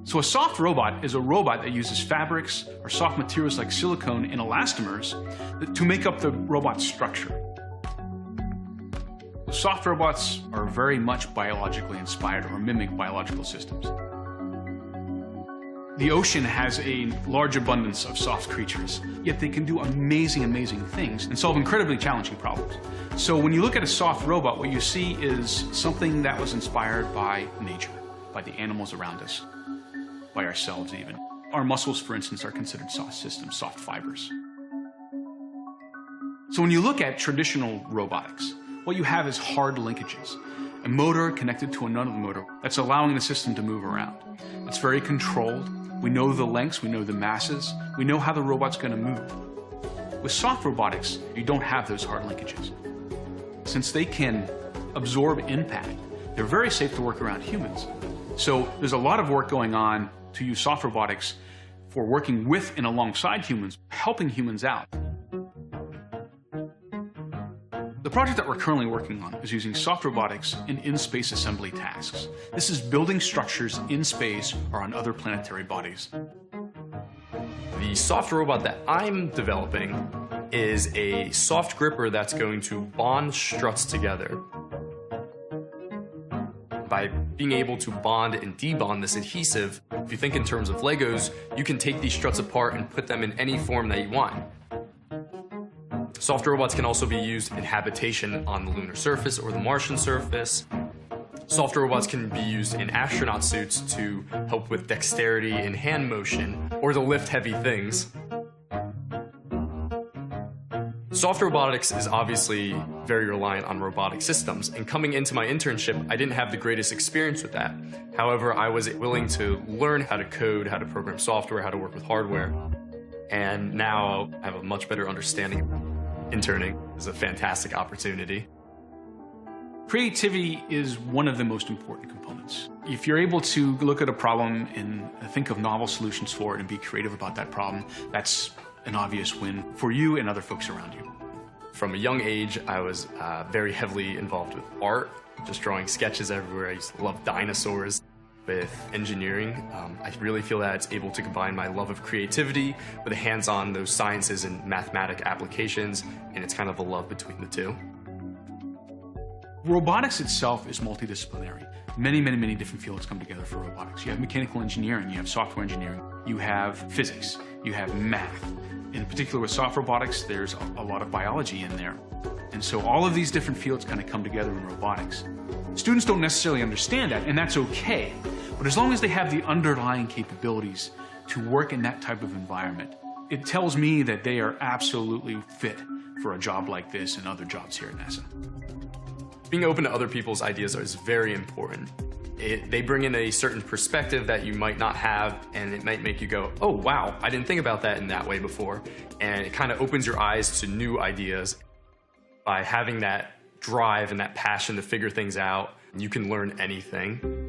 So a soft robot is a robot that uses fabrics or soft materials like silicone and elastomers to make up the robot's structure. Soft robots are very much biologically inspired or mimic biological systems. The ocean has a large abundance of soft creatures, yet they can do amazing, amazing things and solve incredibly challenging problems. So when you look at a soft robot, what you see is something that was inspired by nature, by the animals around us, by ourselves even. Our muscles, for instance, are considered soft systems, soft fibers. So when you look at traditional robotics, what you have is hard linkages. A motor connected to another motor that's allowing the system to move around. It's very controlled. We know the lengths, we know the masses, we know how the robot's going to move. With soft robotics, you don't have those hard linkages. Since they can absorb impact, they're very safe to work around humans. So there's a lot of work going on to use soft robotics for working with and alongside humans, helping humans out. The project that we're currently working on is using soft robotics in in-space assembly tasks. This is building structures in space or on other planetary bodies. The soft robot that I'm developing is a soft gripper that's going to bond struts together. By being able to bond and debond this adhesive, if you think in terms of Legos, you can take these struts apart and put them in any form that you want. Soft robots can also be used in habitation on the lunar surface or the Martian surface. Soft robots can be used in astronaut suits to help with dexterity and hand motion, or to lift heavy things. Soft robotics is obviously very reliant on robotic systems, and coming into my internship, I didn't have the greatest experience with that. However, I was willing to learn how to code, how to program software, how to work with hardware, and now I have a much better understanding. Interning is a fantastic opportunity. Creativity is one of the most important components. If you're able to look at a problem and think of novel solutions for it and be creative about that problem, that's an obvious win for you and other folks around you. From a young age, I was very heavily involved with art, just drawing sketches everywhere. I used to love dinosaurs. With engineering, I really feel that it's able to combine my love of creativity with a hands-on those sciences and mathematic applications, and it's kind of a love between the two. Robotics itself is multidisciplinary. Many, many, many different fields come together for robotics. You have mechanical engineering, you have software engineering, you have physics, you have math. In particular with soft robotics, there's a lot of biology in there. And so all of these different fields kind of come together in robotics. Students don't necessarily understand that, and that's okay. But as long as they have the underlying capabilities to work in that type of environment, it tells me that they are absolutely fit for a job like this and other jobs here at NASA. Being open to other people's ideas is very important. They bring in a certain perspective that you might not have, and it might make you go, oh wow, I didn't think about that in that way before. And it kind of opens your eyes to new ideas. By having that drive and that passion to figure things out, you can learn anything.